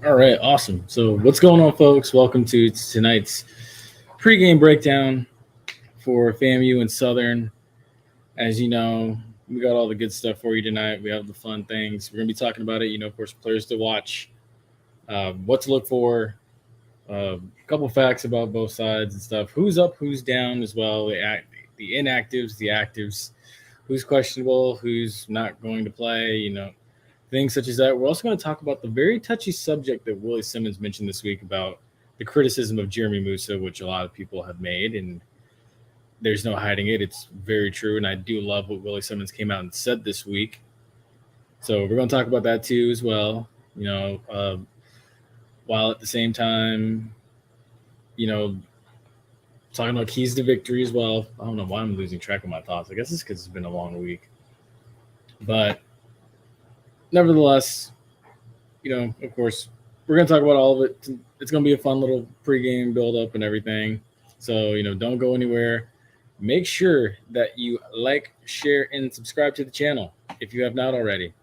All right, awesome. So, what's going on, folks? Welcome to tonight's pregame breakdown for FAMU and Southern. As you know, we got all the good stuff for you tonight. We have the fun things. We're going to be talking about it. Of course, players to watch, what to look for, a couple facts about both sides and stuff. Who's up, who's down as well. The inactives, the actives. Who's questionable, who's not going to play. Things such as that. We're also going to talk about the very touchy subject that Willie Simmons mentioned this week about the criticism of Jeremy Musa, which a lot of people have made, and there's no hiding it. It's very true, and I do love what Willie Simmons came out and said this week. So we're going to talk about that too as well. While at the same time, you know, talking about keys to victory as well. I don't know why I'm losing track of my thoughts. I guess it's because it's been a long week, but nevertheless, of course, we're going to talk about all of it. It's going to be a fun little pregame build up and everything. So, don't go anywhere. Make sure that you like, share, and subscribe to the channel if you have not already.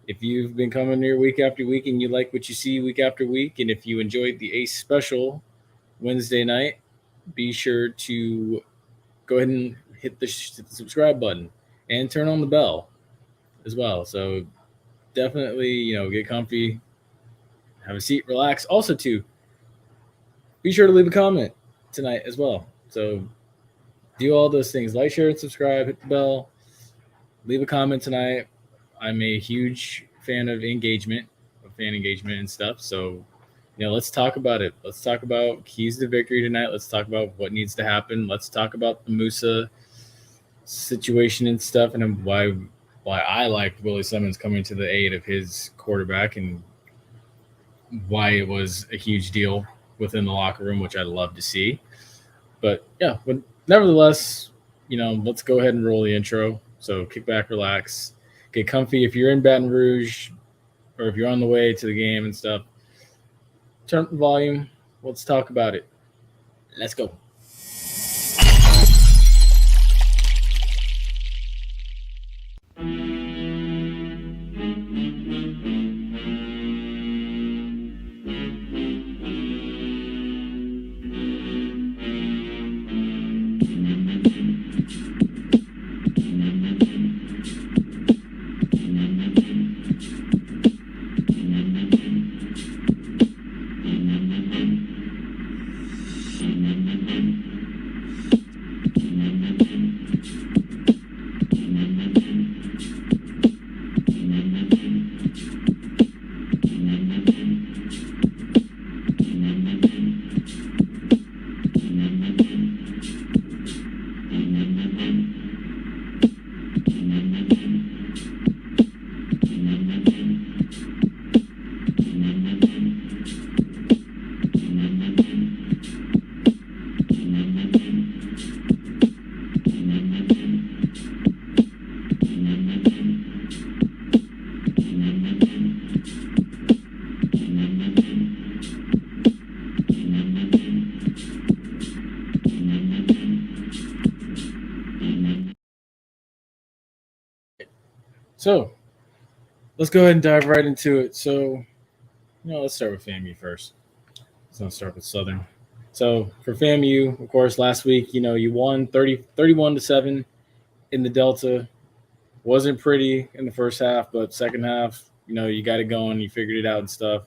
If you've been coming here week after week and you like what you see week after week, and if you enjoyed the Ace special Wednesday night, be sure to go ahead and hit the subscribe button and turn on the bell as well. So definitely, get comfy, have a seat, relax. Also, too, be sure to leave a comment tonight as well. So do all those things: like, share, and subscribe. Hit the bell. Leave a comment tonight. I'm a huge fan of engagement, of fan engagement and stuff. So, let's talk about it. Let's talk about keys to victory tonight. Let's talk about what needs to happen. Let's talk about the Musa situation and stuff, and why I like Willie Simmons coming to the aid of his quarterback, and why it was a huge deal within the locker room, which I love to see. But nevertheless, let's go ahead and roll the intro. So kick back, relax, get comfy. If you're in Baton Rouge or if you're on the way to the game and stuff, turn up the volume. Let's talk about it. Let's go. So let's go ahead and dive right into it. So, let's start with FAMU first. So let's start with Southern. So for FAMU, of course, last week, you won 31 to 7 in the Delta. Wasn't pretty in the first half, but second half, you got it going. You figured it out and stuff.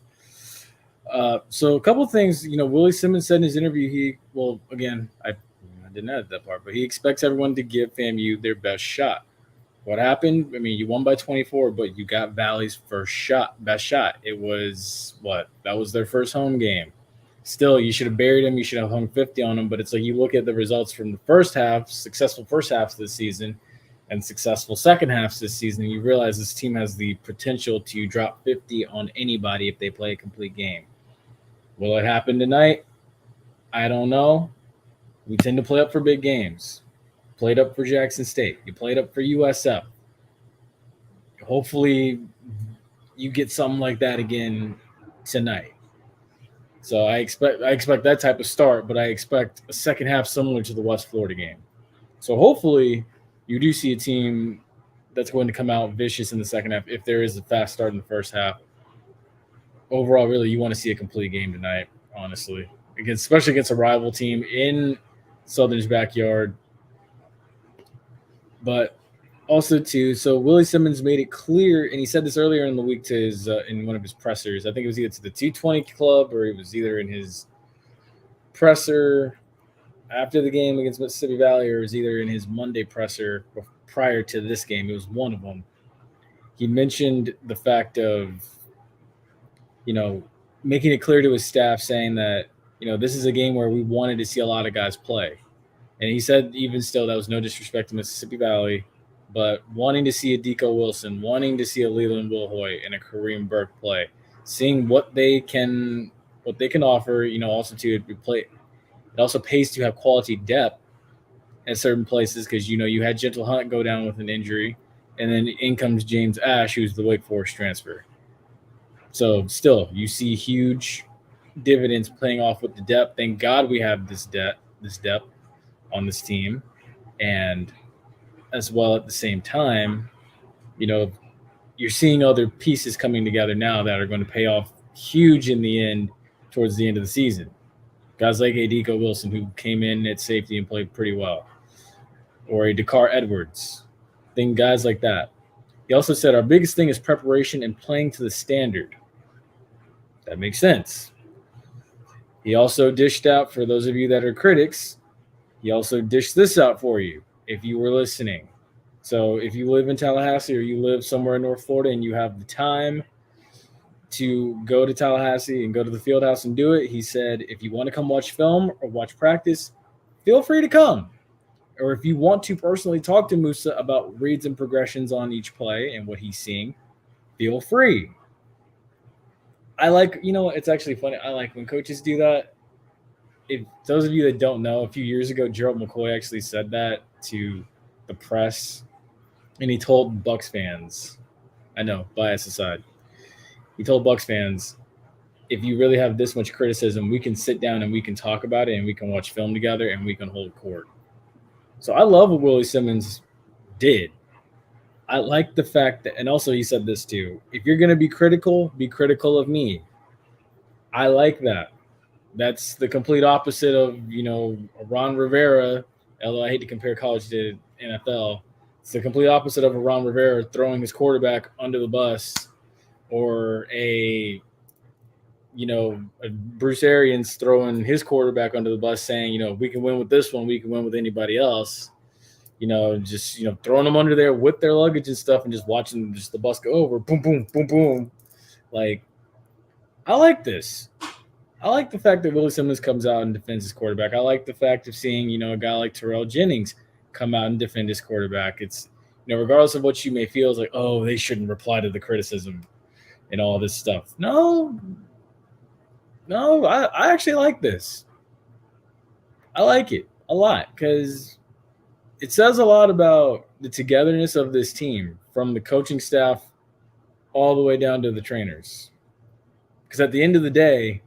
So a couple of things, Willie Simmons said in his interview, I didn't edit that part, but he expects everyone to give FAMU their best shot. What happened? I mean, you won by 24, but you got Valley's best shot. It was what? That was their first home game. Still, you should have buried him. You should have hung 50 on him. But it's like you look at the results from the first half, successful first halves this season, and successful second halves this season, and you realize this team has the potential to drop 50 on anybody if they play a complete game. Will it happen tonight? I don't know. We tend to play up for big games. Played up for Jackson State. You played up for USF. Hopefully, you get something like that again tonight. So I expect that type of start, but I expect a second half similar to the West Florida game. So hopefully, you do see a team that's going to come out vicious in the second half if there is a fast start in the first half. overall, really, you want to see a complete game tonight, honestly, especially against a rival team in Southern's backyard. But also, too, so Willie Simmons made it clear, and he said this earlier in the week to his in one of his pressers. I think it was either to the 220 Club or it was either in his presser after the game against Mississippi Valley, or it was either in his Monday presser prior to this game. It was one of them. He mentioned the fact of, making it clear to his staff, saying that, this is a game where we wanted to see a lot of guys play. And he said, even still, that was no disrespect to Mississippi Valley, but wanting to see a Deco Wilson, wanting to see a Leland Wilhoy and a Kareem Burke play, seeing what they can offer. Also to play. It also pays to have quality depth at certain places because you had Gentle Hunt go down with an injury, and then in comes James Ash, who's the Wake Forest transfer. So still, you see huge dividends paying off with the depth. Thank God we have this depth on this team, and as well at the same time, you're seeing other pieces coming together now that are going to pay off huge in the end, towards the end of the season. Guys like Deco Wilson, who came in at safety and played pretty well, or a Dakar Edwards, guys like that. He also said our biggest thing is preparation and playing to the standard. That makes sense. He also dished out, for those of you that are critics, he also dished this out for you if you were listening. So if you live in Tallahassee or you live somewhere in North Florida and you have the time to go to Tallahassee and go to the field house and do it, he said, if you want to come watch film or watch practice, feel free to come. Or if you want to personally talk to Musa about reads and progressions on each play and what he's seeing, feel free. I like, it's actually funny. I like when coaches do that. If those of you that don't know, a few years ago, Gerald McCoy actually said that to the press, and he told Bucks fans, I know, bias aside, he told Bucks fans, if you really have this much criticism, we can sit down and we can talk about it and we can watch film together and we can hold court. So I love what Willie Simmons did. I like the fact that, and also he said this too, if you're going to be critical of me. I like that. That's the complete opposite of, Ron Rivera, although I hate to compare college to NFL. It's the complete opposite of a Ron Rivera throwing his quarterback under the bus, or a Bruce Arians throwing his quarterback under the bus saying, we can win with this one, we can win with anybody else. Just, throwing them under there with their luggage and stuff and just watching just the bus go over, boom, boom, boom, boom. Like, I like this. I like the fact that Willie Simmons comes out and defends his quarterback. I like the fact of seeing, a guy like Terrell Jennings come out and defend his quarterback. It's, regardless of what you may feel, it's like, oh, they shouldn't reply to the criticism and all this stuff. No, I actually like this. I like it a lot because it says a lot about the togetherness of this team, from the coaching staff all the way down to the trainers. Because at the end of the day,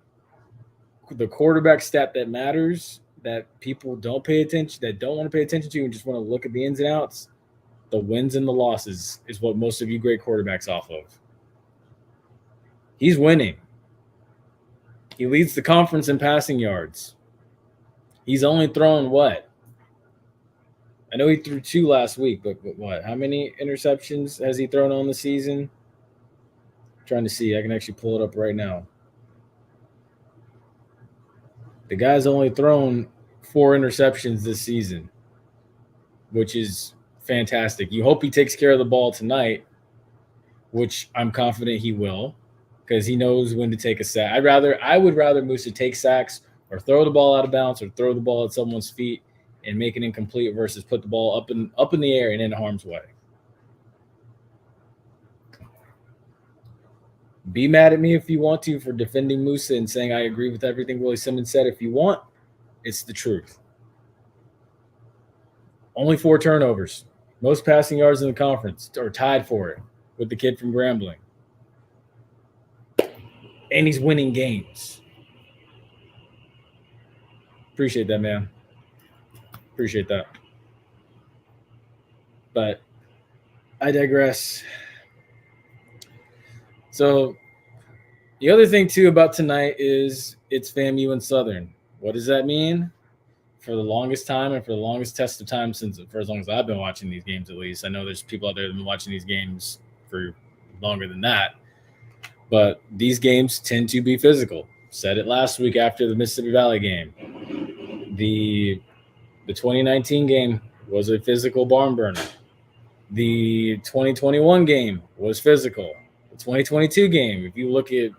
the quarterback stat that matters, that people don't pay attention, that don't want to pay attention to and just want to look at the ins and outs, the wins and the losses is what most of you great quarterbacks off of. He's winning. He leads the conference in passing yards. He's only thrown what? I know he threw 2 last week, but what? How many interceptions has he thrown on the season? I'm trying to see. I can actually pull it up right now. The guy's only thrown 4 interceptions this season, which is fantastic. You hope he takes care of the ball tonight, which I'm confident he will, because he knows when to take a sack. I would rather Musa take sacks or throw the ball out of bounds or throw the ball at someone's feet and make it incomplete versus put the ball up in the air and in harm's way. Be mad at me if you want to for defending Musa and saying I agree with everything Willie Simmons said. If you want, it's the truth. Only 4 turnovers. Most passing yards in the conference, or tied for it with the kid from Grambling. And he's winning games. Appreciate that, man. Appreciate that. But I digress. So, The other thing too about tonight is it's FAMU and Southern. What does that mean? For the longest time and for the longest test of time for as long as I've been watching these games, at least I know there's people out there that have been watching these games for longer than that. But these games tend to be physical. Said it last week after the Mississippi Valley game. The 2019 game was a physical barn burner. The 2021 game was physical. The 2022 game, if you look at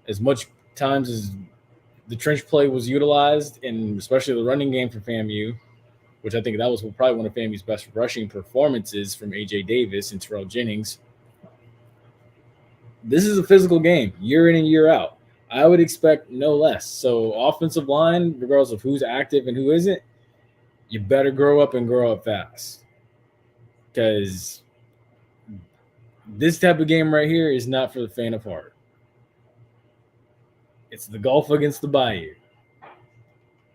as much times as the trench play was utilized, and especially the running game for FAMU, which I think that was probably one of FAMU's best rushing performances from A.J. Davis and Terrell Jennings. This is a physical game, year in and year out. I would expect no less. So offensive line, regardless of who's active and who isn't, you better grow up and grow up fast. Because this type of game right here is not for the faint of heart. It's the golf against the bayou.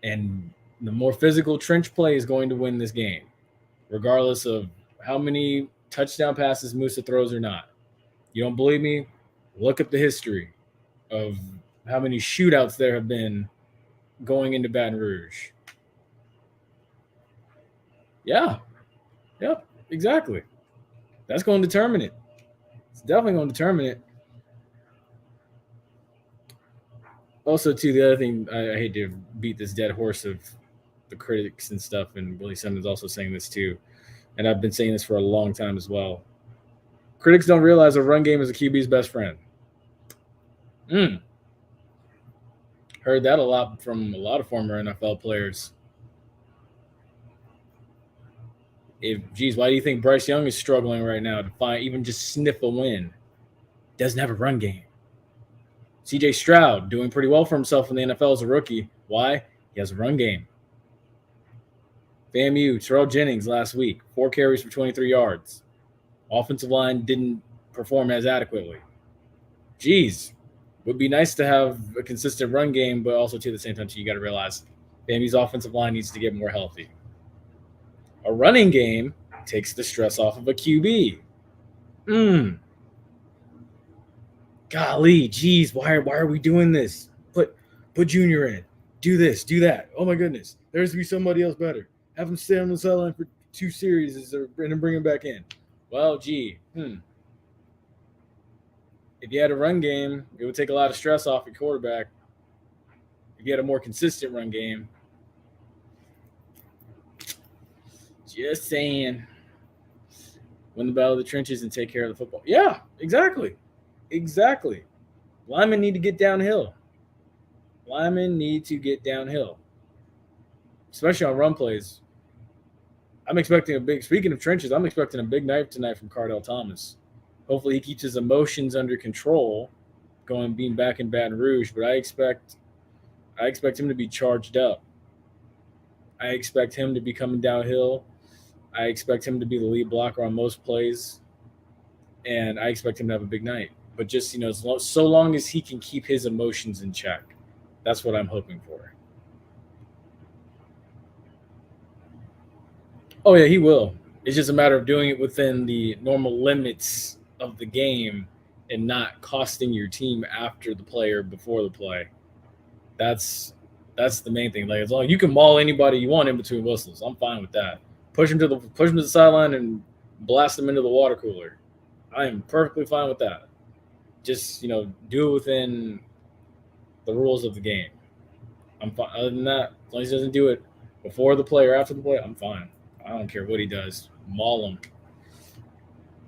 And the more physical trench play is going to win this game, regardless of how many touchdown passes Musa throws or not. You don't believe me? Look up the history of how many shootouts there have been going into Baton Rouge. Yeah, exactly. That's going to determine it. It's definitely going to determine it. Also, too, the other thing, I hate to beat this dead horse of the critics and stuff, and Willie Simmons also saying this too, and I've been saying this for a long time as well. Critics don't realize a run game is a QB's best friend. Heard that a lot from a lot of former NFL players. Why do you think Bryce Young is struggling right now to find even just sniff a win? Doesn't have a run game. CJ Stroud doing pretty well for himself in the NFL as a rookie. Why? He has a run game. FAMU, Terrell Jennings last week, 4 carries for 23 yards. Offensive line didn't perform as adequately. Would be nice to have a consistent run game, but also to the same time, you got to realize FAMU's offensive line needs to get more healthy. A running game takes the stress off of a QB. Golly, why are we doing this? Put Junior in. Do this, do that. Oh my goodness, there has to be somebody else better. Have him stay on the sideline for 2 series and then bring him back in. Well, If you had a run game, it would take a lot of stress off your quarterback. If you had a more consistent run game, just saying, win the battle of the trenches and take care of the football. Yeah, exactly. Linemen need to get downhill. Especially on run plays. Speaking of trenches, I'm expecting a big night tonight from Cardell Thomas. Hopefully he keeps his emotions under control being back in Baton Rouge, but I expect him to be charged up. I expect him to be coming downhill. I expect him to be the lead blocker on most plays, and I expect him to have a big night. But just, so long as he can keep his emotions in check, that's what I'm hoping for. Oh, yeah, he will. It's just a matter of doing it within the normal limits of the game and not costing your team after the play or before the play. That's the main thing. Like, as long as you can maul anybody you want in between whistles, I'm fine with that. Push him to the sideline and blast him into the water cooler. I am perfectly fine with that. Just, do it within the rules of the game. I'm fine. Other than that, as long as he doesn't do it before the play or after the play, I'm fine. I don't care what he does. Maul him.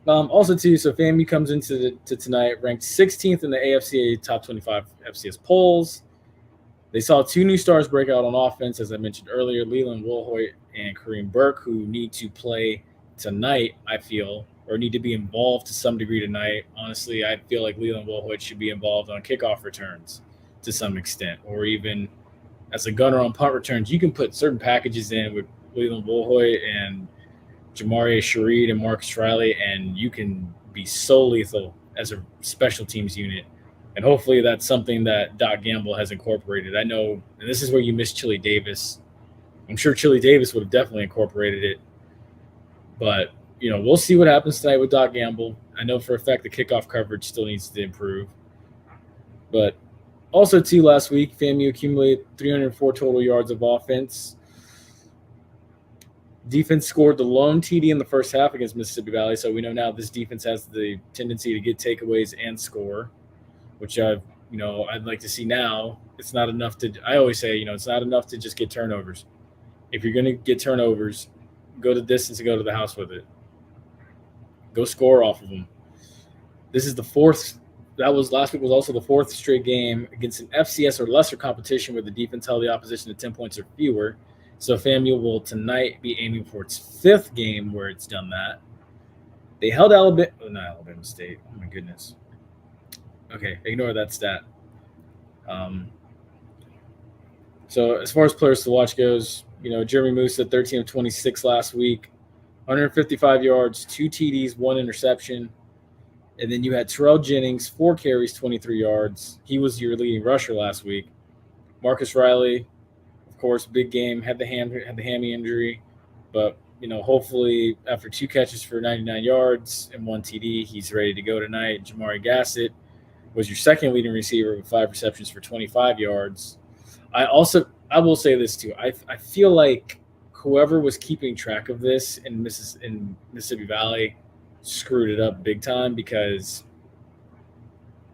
Also, too, so FAMU comes into tonight ranked 16th in the AFCA Top 25 FCS polls. They saw 2 new stars break out on offense, as I mentioned earlier, Leland Woolhoit and Kareem Burke, who need to play tonight, I feel, or need to be involved to some degree tonight. Honestly, I feel like Leland Woolhoit should be involved on kickoff returns to some extent, or even as a gunner on punt returns. You can put certain packages in with Leland Woolhoit and Jamari Shareed and Marcus Riley, and you can be so lethal as a special teams unit. And hopefully that's something that Doc Gamble has incorporated. I know, and this is where you miss Chili Davis. I'm sure Chili Davis would have definitely incorporated it. But, we'll see what happens tonight with Doc Gamble. I know for a fact the kickoff coverage still needs to improve. But also, too, last week, FAMU accumulated 304 total yards of offense. Defense scored the lone TD in the first half against Mississippi Valley, so we know now this defense has the tendency to get takeaways and score, which I'd like to see now. It's not enough to. I always say, it's not enough to just get turnovers. If you're going to get turnovers, go the distance and go to the house with it. Go score off of them. This is the fourth. That was last week was also the fourth straight game against an FCS or lesser competition where the defense held the opposition to 10 points or fewer. So FAMU will tonight be aiming for its fifth game where it's done that. They held not Alabama State. Oh my goodness. Okay, ignore that stat. So as far as players to watch goes, Jeremy Moose at 13 of 26 last week, 155 yards, 2 TDs, 1 interception. And then you had Terrell Jennings, 4 carries, 23 yards. He was your leading rusher last week. Marcus Riley, of course, big game, had the hammy injury, but hopefully after 2 catches for 99 yards and 1 TD, he's ready to go tonight. Jamari Gassett was your second leading receiver with 5 receptions for 25 yards. I will say this too. I feel like whoever was keeping track of this in Mississippi Valley screwed it up big time, because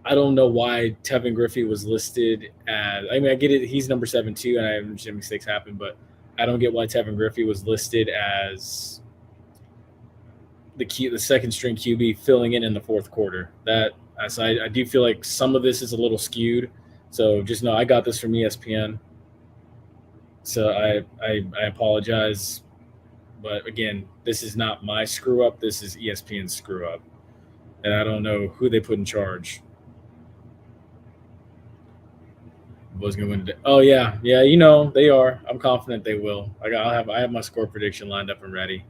I don't know why Tevin Griffey was listed as. I mean, I get it; he's number 7 too, and I understand mistakes happen, but I don't get why Tevin Griffey was listed as the second string QB filling in the fourth quarter. I do feel like some of this is a little skewed. So just know I got this from ESPN. So I apologize, but again, this is not my screw up. This is ESPN's screw up, and I don't know who they put in charge. Was going to win today. Oh yeah, they are. I'm confident they will. I have my score prediction lined up and ready.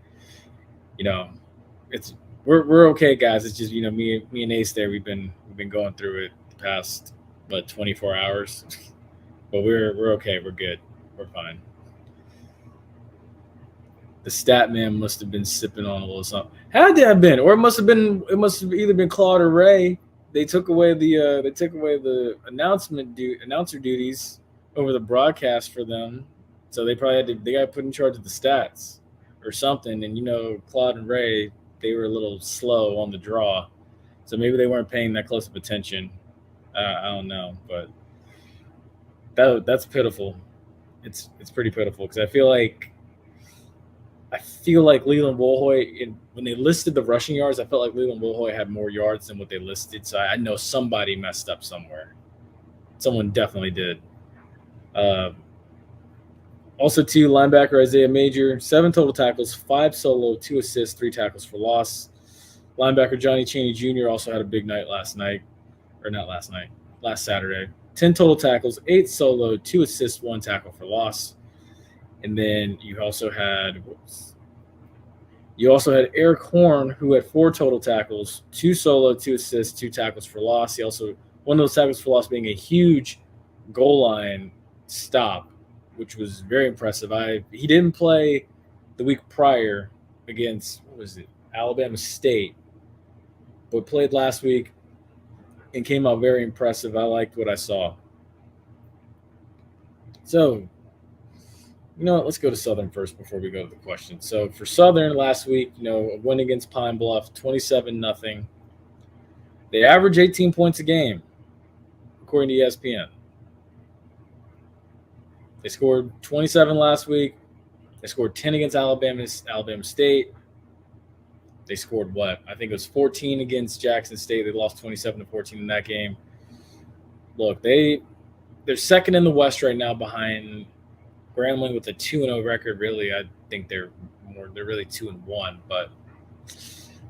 We're okay, guys. It's just me and Ace there. We've been going through it the past 24 hours, but we're okay. We're good. We're fine. The stat man must have been sipping on a little something. Had to have been, or it must have either been Claude or Ray. They took away the announcer duties over the broadcast for them, so they probably got put in charge of the stats or something. And Claude and Ray, they were a little slow on the draw, so maybe they weren't paying that close of attention. I don't know, but that's pitiful. It's pretty pitiful, because I feel like Leland Woolhoy, when they listed the rushing yards, I felt like Leland Woolhoy had more yards than what they listed. So I know somebody messed up somewhere. Someone definitely did. Also, too, linebacker Isaiah Major, 7 total tackles, 5 solo, 2 assists, 3 tackles for loss. Linebacker Johnny Chaney Jr. also had a big night last Saturday. 10 total tackles, 8 solo, 2 assists, 1 tackle for loss. And then you also had Eric Horn, who had 4 total tackles, 2 solo, 2 assists, 2 tackles for loss. He also, one of those tackles for loss being a huge goal line stop, which was very impressive. He didn't play the week prior against, Alabama State, but played last week and came out very impressive. I liked what I saw. So, let's go to Southern first before we go to the question. So for Southern last week, a win against Pine Bluff, 27-0. They average 18 points a game, according to ESPN. They scored 27 last week. They scored 10 against Alabama State. They scored what? I think it was 14 against Jackson State. They lost 27-14 in that game. Look, they're second in the West right now behind Grambling with a 2-0 record. Really, I think they're really 2-1, but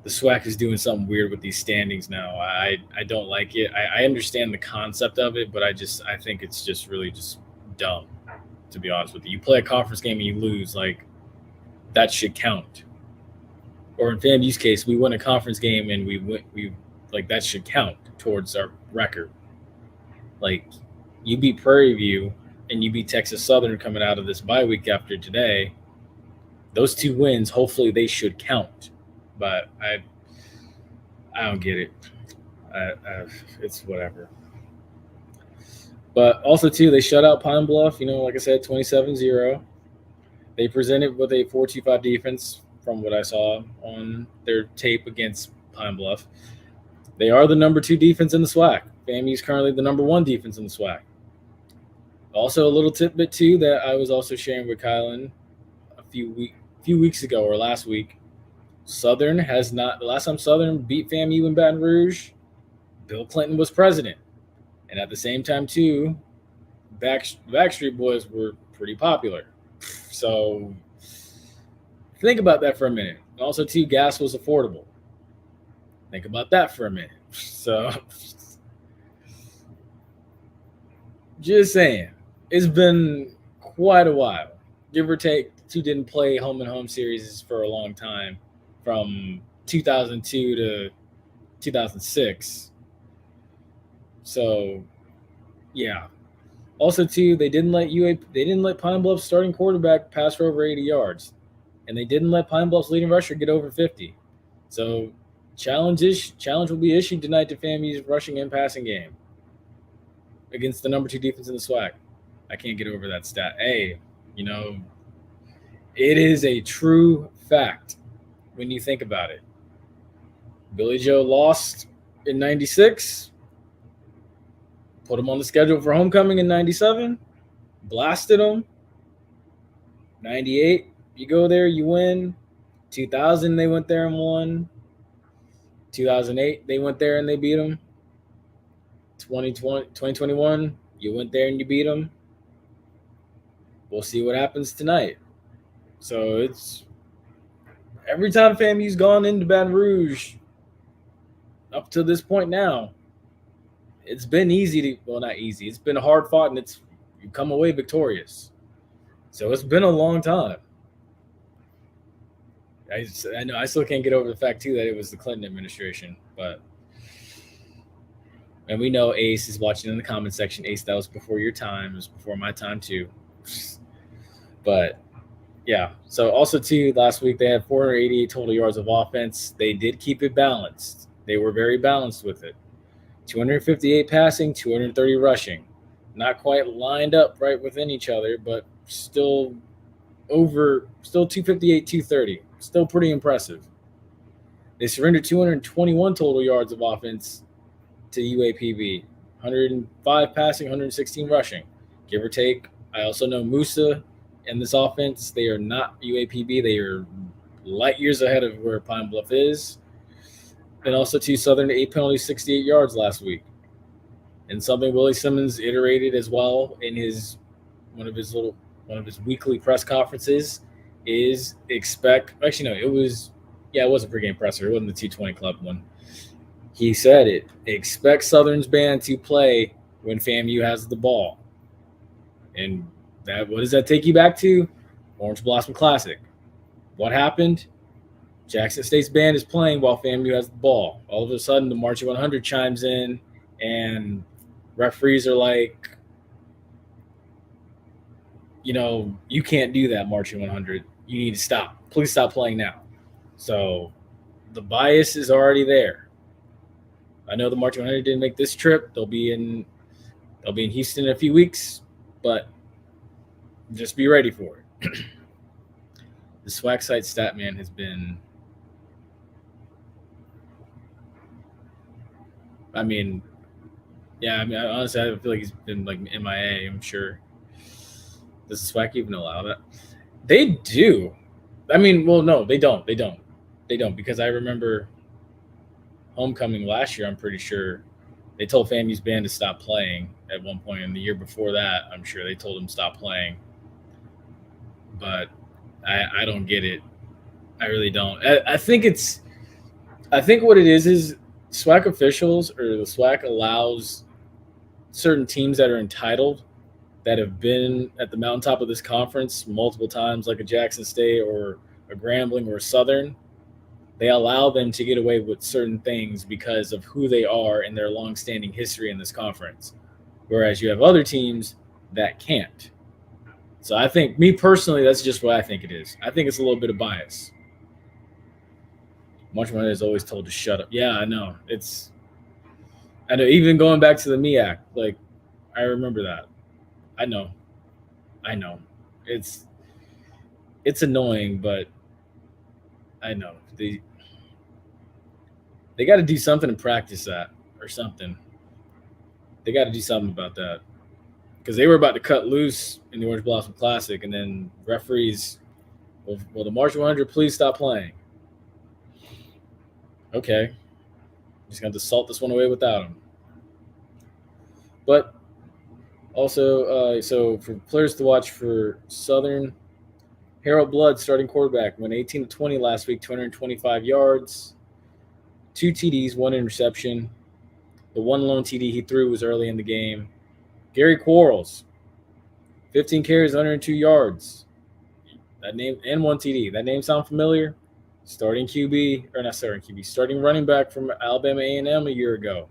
the SWAC is doing something weird with these standings now. I don't like it. I understand the concept of it, but I think it's just really just dumb, to be honest with you. You play a conference game and you lose, that should count. Or in FAMU's case, we win a conference game and we that should count towards our record. You beat Prairie View and you beat Texas Southern coming out of this bye week after today. Those 2 wins, hopefully they should count. But I don't get it. It's whatever. But also, too, they shut out Pine Bluff, like I said, 27-0. They presented with a 4-2-5 defense from what I saw on their tape against Pine Bluff. They are the number 2 defense in the SWAC. FAMU is currently the number 1 defense in the SWAC. Also, a little tidbit, too, that I was also sharing with Kylan a few weeks ago or last week. Southern has not – the last time Southern beat FAMU in Baton Rouge, Bill Clinton was president. And at the same time, too, Backstreet Boys were pretty popular. So think about that for a minute. Also, too, gas was affordable. Think about that for a minute. So just saying, it's been quite a while. Give or take, two didn't play home and home series for a long time, from 2002 to 2006. So, yeah. Also, too, they didn't let Pine Bluff's starting quarterback pass for over 80 yards, and they didn't let Pine Bluff's leading rusher get over 50. So, challenge will be issued tonight to FAMU's rushing and passing game against the number 2 defense in the SWAC. I can't get over that stat. Hey, it is a true fact when you think about it. Billy Joe lost in 96, put him on the schedule for homecoming in 97, blasted him. 98, you go there, you win. 2000, they went there and won. 2008, they went there and they beat them. 2021, you went there and you beat them. We'll see what happens tonight. So it's every time FAMU's gone into Baton Rouge up to this point now, it's been not easy. It's been hard fought, and you come away victorious. So it's been a long time. I know I still can't get over the fact too that it was the Clinton administration, and we know Ace is watching in the comment section. Ace, that was before your time. It was before my time too. But yeah. So also too, last week they had 488 total yards of offense. They did keep it balanced. They were very balanced with it. 258 passing, 230 rushing. Not quite lined up right within each other, but still 258, 230. Still pretty impressive. They surrendered 221 total yards of offense to UAPB. 105 passing, 116 rushing. Give or take. I also know Musa and this offense, they are not UAPB. They are light years ahead of where Pine Bluff is. And also to Southern, 8 penalties, 68 yards last week. And something Willie Simmons iterated as well in one of his weekly press conferences is it was a pregame presser. It wasn't the 220 Club one. He said it. Expect Southern's band to play when FAMU has the ball. And what does that take you back to? Orange Blossom Classic. What happened? Jackson State's band is playing while FAMU has the ball. All of a sudden, the Marching 100 chimes in, and referees are like, you can't do that, Marching 100. You need to stop. Please stop playing now. So the bias is already there. I know the Marching 100 didn't make this trip. They'll be in Houston in a few weeks, but just be ready for it. The SWAC site stat man has been, honestly, I feel like he's been like MIA. I'm sure. Does the SWAC even allow that? They do. No, they don't. They don't, because I remember homecoming last year. I'm pretty sure they told FAMU's band to stop playing at one point, and the year before that, I'm sure they told them to stop playing. But I don't get it. I really don't. I think what it is SWAC officials, or the SWAC, allows certain teams that are entitled, that have been at the mountaintop of this conference multiple times, like a Jackson State or a Grambling or a Southern. They allow them to get away with certain things because of who they are and their long-standing history in this conference. Whereas you have other teams that can't. So I think, me personally, that's just what I think it is. I think it's a little bit of bias. Marchman is always told to shut up. Yeah, I know. I know, even going back to the MEAC, like, I remember that. I know. I know. It's it's annoying, but I know they got to do something to practice that or something. They got to do something about that because they were about to cut loose in the Orange Blossom Classic, and then referees, will the March 100 please stop playing? Okay, just gonna have to salt this one away without him. But also, so for players to watch for Southern, Harold Blood, starting quarterback, went 18 to 20 last week, 225 yards, two TDs, one interception. The one lone TD he threw was early in the game. Gary Quarles, 15 carries, 102 yards. That name and one TD. That name sound familiar? Starting QB, or not starting QB, starting running back from Alabama A&M a year ago.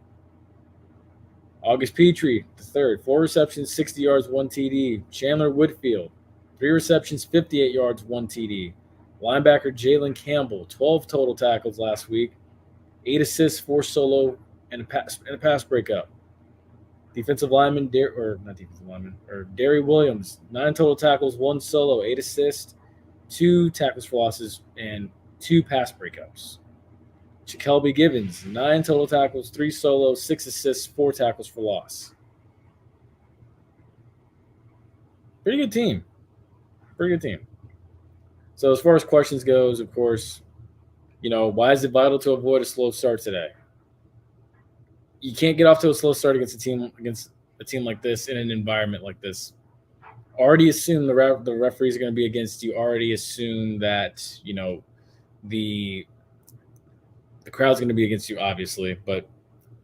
August Petrie, the third, 4 receptions, 60 yards, 1 TD. Chandler Whitfield, 3 receptions, 58 yards, 1 TD. Linebacker Jalen Campbell, 12 total tackles last week, 8 assists, 4 solo, and a pass breakup. Defensive lineman, Derry Williams, 9 total tackles, 1 solo, 8 assists, 2 tackles for losses, and 2 pass breakups. Jakelby Givens, 9 total tackles, 3 solos, 6 assists, 4 tackles for loss. Pretty good team. Pretty good team. So as far as questions goes, of course, why is it vital to avoid a slow start today? You can't get off to a slow start against a team like this in an environment like this. Already assume the referees are going to be against you. Already assume that the crowd's going to be against you, obviously, but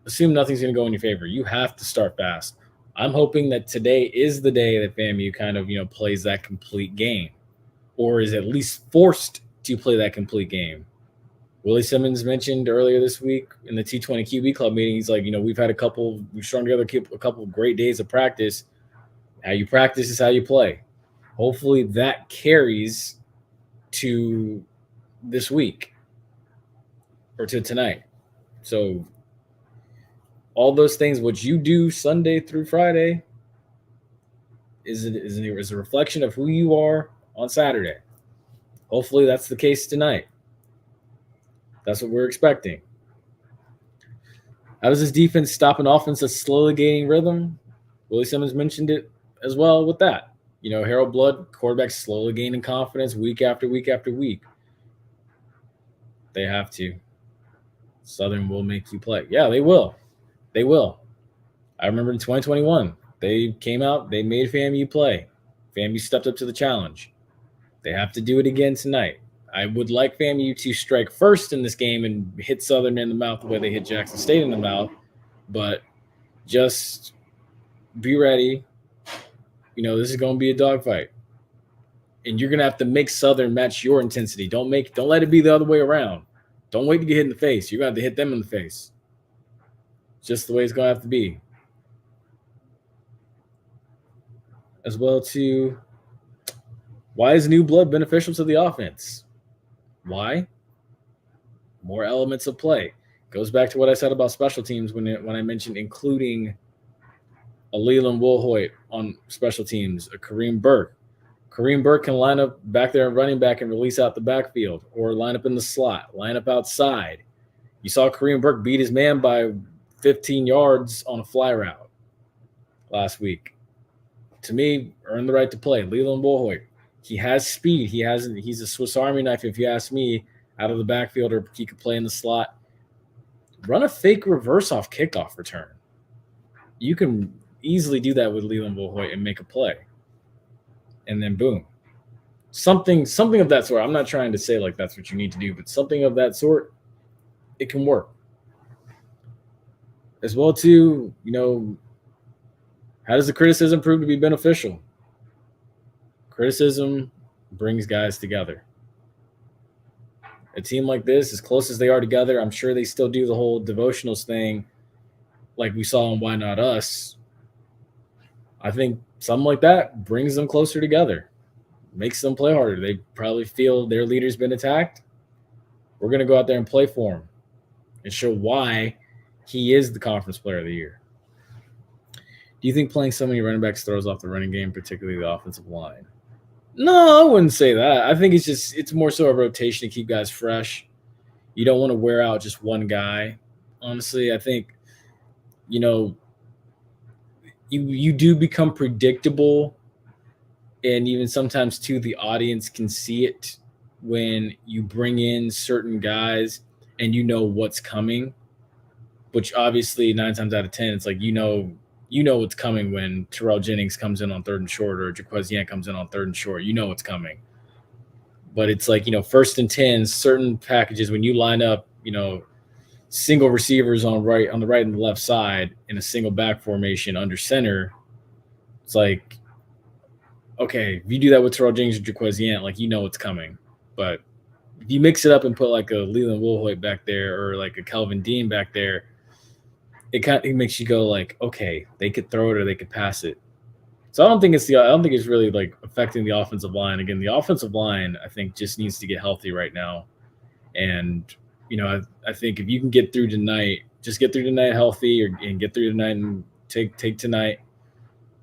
assume nothing's going to go in your favor. You have to start fast. I'm hoping that today is the day that FAMU kind of plays that complete game, or is at least forced to play that complete game. Willie Simmons mentioned earlier this week in the T20 QB Club meeting, he's like, we've strung together a couple of great days of practice. How you practice is how you play. Hopefully that carries to this week or to tonight. So all those things, what you do Sunday through Friday, is a reflection of who you are on Saturday. Hopefully that's the case tonight. That's what we're expecting. How does this defense stop an offense that's slowly gaining rhythm? Willie Simmons mentioned it as well with that. Harold Blood, quarterback, slowly gaining confidence week after week after week. They have to. Southern will make you play. Yeah, they will. They will. I remember in 2021, they came out, they made FAMU play. FAMU stepped up to the challenge. They have to do it again tonight. I would like FAMU to strike first in this game and hit Southern in the mouth the way they hit Jackson State in the mouth, but just be ready. This is going to be a dogfight, and you're going to have to make Southern match your intensity. Don't let it be the other way around. Don't wait to get hit in the face. You're going to have to hit them in the face. Just the way it's going to have to be. As well, too, why is new blood beneficial to the offense? Why? More elements of play. Goes back to what I said about special teams when I mentioned including a Leland Woolhoyt on special teams, a Kareem Burke. Kareem Burke can line up back there and running back and release out the backfield, or line up in the slot, line up outside. You saw Kareem Burke beat his man by 15 yards on a fly route last week. To me, earned the right to play. Leland Woolhoyt. He has speed. He's a Swiss Army knife, if you ask me, out of the backfield, or he could play in the slot. Run a fake reverse off kickoff return. You can easily do that with Leland Woolhoyt and make a play. And then boom. Something of that sort. I'm not trying to say like that's what you need to do, but something of that sort, it can work. As well, too, how does the criticism prove to be beneficial? Criticism brings guys together. A team like this, as close as they are together, I'm sure they still do the whole devotionals thing like we saw in Why Not Us. I think something like that brings them closer together, makes them play harder. They probably feel their leader's been attacked. We're going to go out there and play for him and show why he is the conference player of the year. Do you think playing so many running backs throws off the running game, particularly the offensive line? No, I wouldn't say that. I think it's more so a rotation to keep guys fresh. You don't want to wear out just one guy. Honestly, I think you know you do become predictable, and even sometimes too the audience can see it when you bring in certain guys and you know what's coming. Which obviously 9 times out of 10, it's like you know what's coming when Terrell Jennings comes in on third and short or Jaquez comes in on third and short. You know what's coming. But it's like, first and 10, certain packages when you line up, single receivers on the right and the left side in a single back formation under center, it's like, okay, if you do that with Terrell Jennings or Jaquez, like you know what's coming. But if you mix it up and put like a Leland Woolhoit back there or like a Kelvin Dean back there, it makes you go like, okay, they could throw it or they could pass it. So I don't think it's really like affecting the offensive line. Again, the offensive line I think just needs to get healthy right now. And I think if you can get through tonight, just get through tonight healthy and get through tonight and take tonight,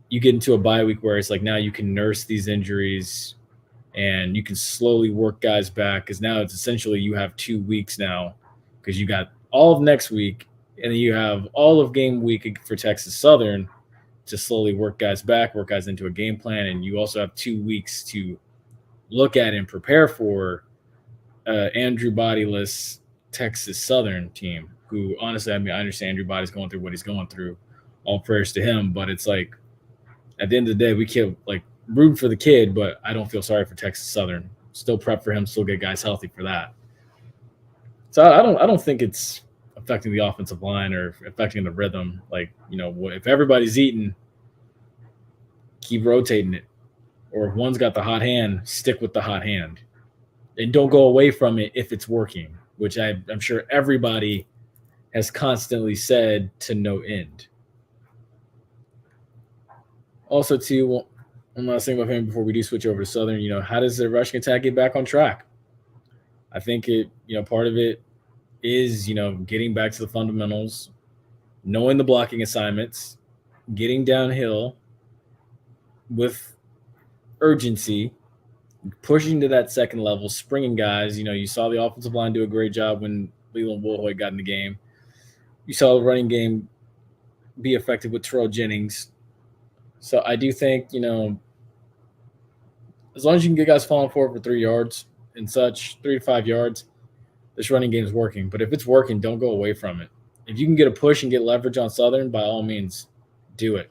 you get into a bye week where it's like now you can nurse these injuries and you can slowly work guys back, because now it's essentially you have 2 weeks now, because you got all of next week and then you have all of game week for Texas Southern to slowly work guys back, work guys into a game plan, and you also have 2 weeks to look at and prepare for Andrew Bodyless Texas Southern team, who honestly, I mean, I understand Andrew Body's going through what he's going through. All prayers to him, but it's like at the end of the day, we can't like root for the kid, but I don't feel sorry for Texas Southern. Still prep for him, still get guys healthy for that. So I don't think it's affecting the offensive line or affecting the rhythm. Like, if everybody's eating, keep rotating it. Or if one's got the hot hand, stick with the hot hand. And don't go away from it if it's working, which I'm sure everybody has constantly said to no end. Also, too, one last thing about him before we do switch over to Southern, how does the rushing attack get back on track? I think part of it is, getting back to the fundamentals, knowing the blocking assignments, getting downhill with urgency, pushing to that second level, springing guys. You saw the offensive line do a great job when Leland Woolhoit got in the game. You saw the running game be effective with Terrell Jennings. So I do think, as long as you can get guys falling forward for 3 yards and such, 3 to 5 yards, this running game is working. But if it's working, don't go away from it. If you can get a push and get leverage on Southern, by all means, do it.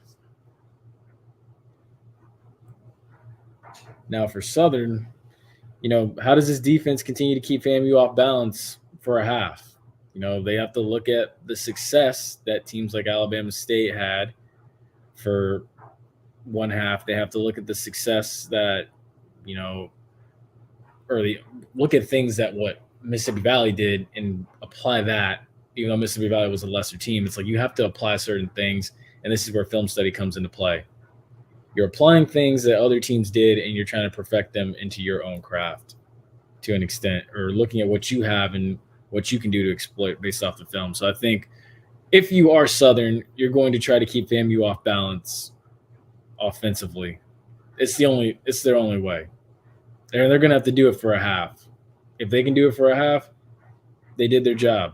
Now for Southern, how does this defense continue to keep FAMU off balance for a half? They have to look at the success that teams like Alabama State had for one half. They have to look at the success that, look at things that what Mississippi Valley did and apply that. Even though Mississippi Valley was a lesser team, it's like you have to apply certain things, and this is where film study comes into play. You're applying things that other teams did, and you're trying to perfect them into your own craft to an extent, or looking at what you have and what you can do to exploit based off the film. So I think if you are Southern, you're going to try to keep FAMU off balance offensively. It's their only way. They're going to have to do it for a half. If they can do it for a half, they did their job.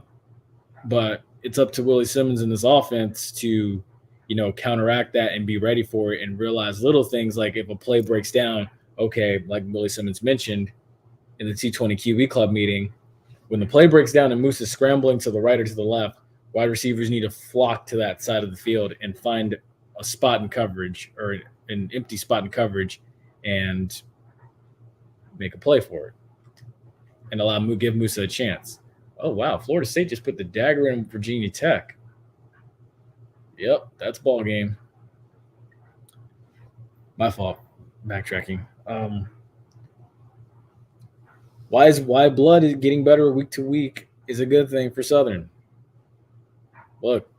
But it's up to Willie Simmons and this offense to, counteract that and be ready for it and realize little things like if a play breaks down, okay, like Willie Simmons mentioned in the T20 QB club meeting, when the play breaks down and Moose is scrambling to the right or to the left, wide receivers need to flock to that side of the field and find a spot in coverage or an empty spot in coverage and make a play for it and give Musa a chance. Oh, wow. Florida State just put the dagger in Virginia Tech. Yep, that's ball game. My fault. Backtracking. Why blood is getting better week to week is a good thing for Southern. Look,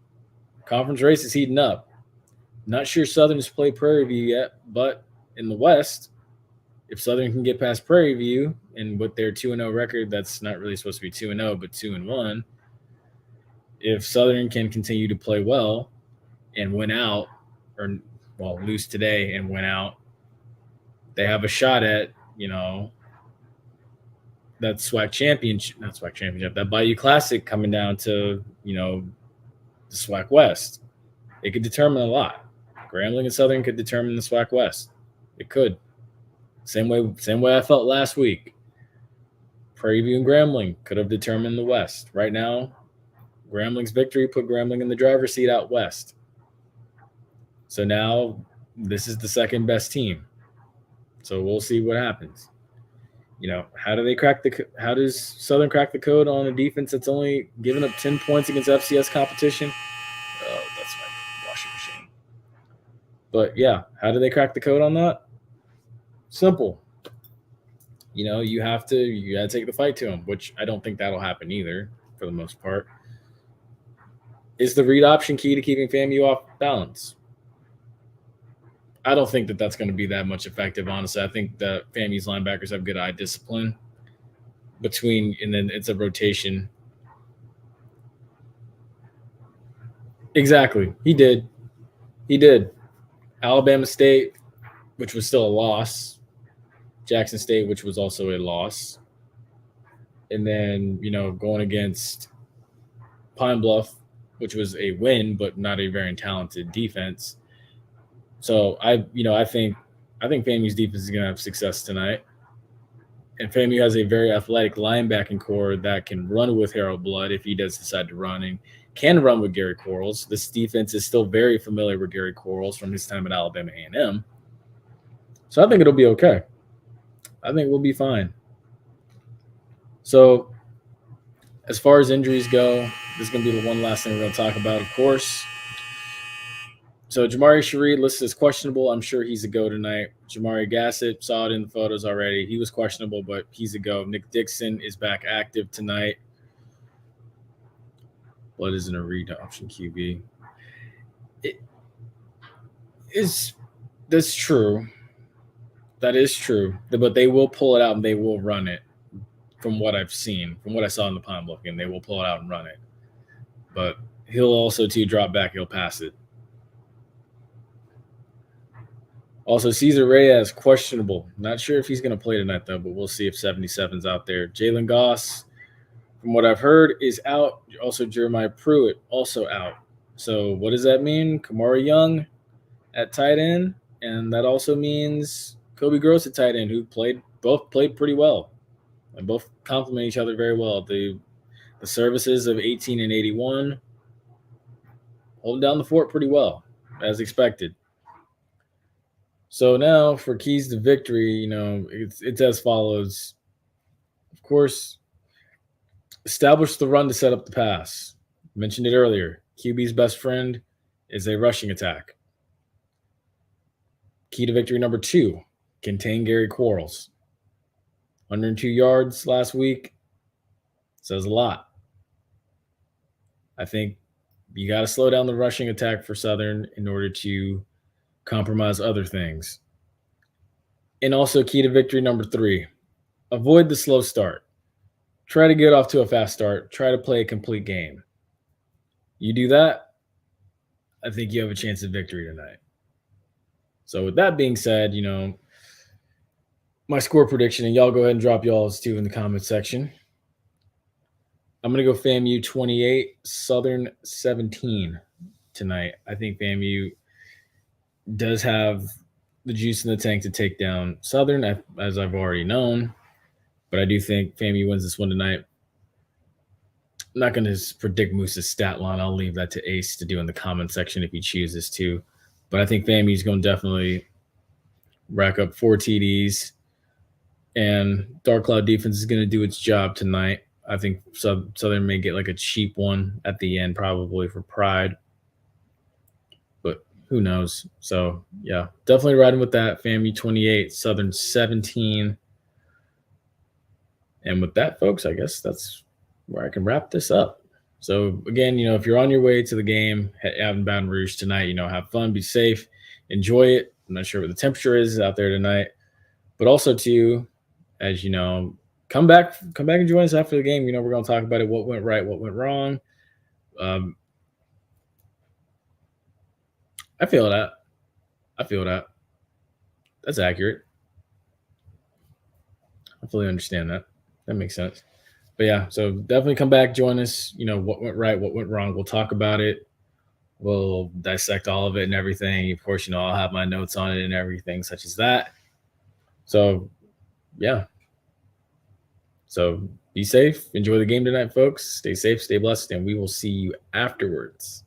conference race is heating up. Not sure Southern has played Prairie View yet, but in the West, if Southern can get past Prairie View and with their 2-0 record, that's not really supposed to be 2-0, but 2-1. If Southern can continue to play well and win out lose today and win out, they have a shot at, that SWAC championship, that Bayou Classic coming down to, the SWAC West. It could determine a lot. Grambling and Southern could determine the SWAC West. It could. Same way I felt last week. Prairie View and Grambling could have determined the West. Right now, Grambling's victory put Grambling in the driver's seat out west. So now this is the second best team. So we'll see what happens. How does Southern crack the code on a defense that's only given up 10 points against FCS competition? Oh, that's my washing machine. But yeah, how do they crack the code on that? Simple. You got to take the fight to them, which I don't think that'll happen either for the most part. Is the read option key to keeping FAMU off balance? I don't think that that's going to be that much effective, honestly. I think that FAMU's linebackers have good eye discipline and then it's a rotation. Exactly. He did. Alabama State, which was still a loss. Jackson State, which was also a loss. And then, going against Pine Bluff, which was a win, but not a very talented defense. So I think FAMU's defense is going to have success tonight. And FAMU has a very athletic linebacking core that can run with Harold Blood if he does decide to run, and can run with Gary Quarles. This defense is still very familiar with Gary Quarles from his time at Alabama A&M. So I think it'll be okay. I think we'll be fine. So as far as injuries go, this is going to be the one last thing we're going to talk about, of course. So Jamari Shareed listed as questionable. I'm sure he's a go tonight. Jamari Gassett, saw it in the photos already. He was questionable, but he's a go. Nick Dixon is back active tonight. What isn't a read option QB? That's true. That is true. But they will pull it out and they will run it. From what I've seen, from what I saw in the Pine Bluff game, they will pull it out and run it. But he'll also, drop back. He'll pass it. Also, Cesar Reyes, questionable. Not sure if he's going to play tonight, though, but we'll see if 77's out there. Jalen Goss, from what I've heard, is out. Also, Jeremiah Pruitt, also out. So what does that mean? Kamari Young at tight end, and that also means Kobe Gross at tight end, who both played pretty well. And both complement each other very well. The services of 18 and 81 hold down the fort pretty well, as expected. So now for keys to victory, it's as follows. Of course, establish the run to set up the pass. Mentioned it earlier. QB's best friend is a rushing attack. Key to victory number 2, contain Gary Quarles. 102 yards last week says a lot. I think you got to slow down the rushing attack for Southern in order to compromise other things. And also key to victory number 3, avoid the slow start. Try to get off to a fast start. Try to play a complete game. You do that, I think you have a chance of victory tonight. So with that being said, my score prediction, and y'all go ahead and drop y'all's too in the comment section. I'm going to go FAMU 28, Southern 17 tonight. I think FAMU does have the juice in the tank to take down Southern, as I've already known. But I do think FAMU wins this one tonight. I'm not going to predict Moose's stat line. I'll leave that to Ace to do in the comment section if he chooses to. But I think FAMU is going to definitely rack up 4 TDs. And Dark Cloud defense is going to do its job tonight. I think Southern may get like a cheap one at the end, probably for pride. But who knows? So, yeah, definitely riding with that. FAMU 28, Southern 17. And with that, folks, I guess that's where I can wrap this up. So, again, if you're on your way to the game out in Baton Rouge tonight, have fun, be safe, enjoy it. I'm not sure what the temperature is out there tonight. But also, too, as you know, come back and join us after the game. We're going to talk about it, what went right, what went wrong. I feel that. I feel that. That's accurate. I fully understand that. That makes sense. But yeah, so definitely come back, join us. What went right, what went wrong. We'll talk about it. We'll dissect all of it and everything. Of course, I'll have my notes on it and everything, such as that. So yeah. So be safe. Enjoy the game tonight, folks. Stay safe, stay blessed, and we will see you afterwards.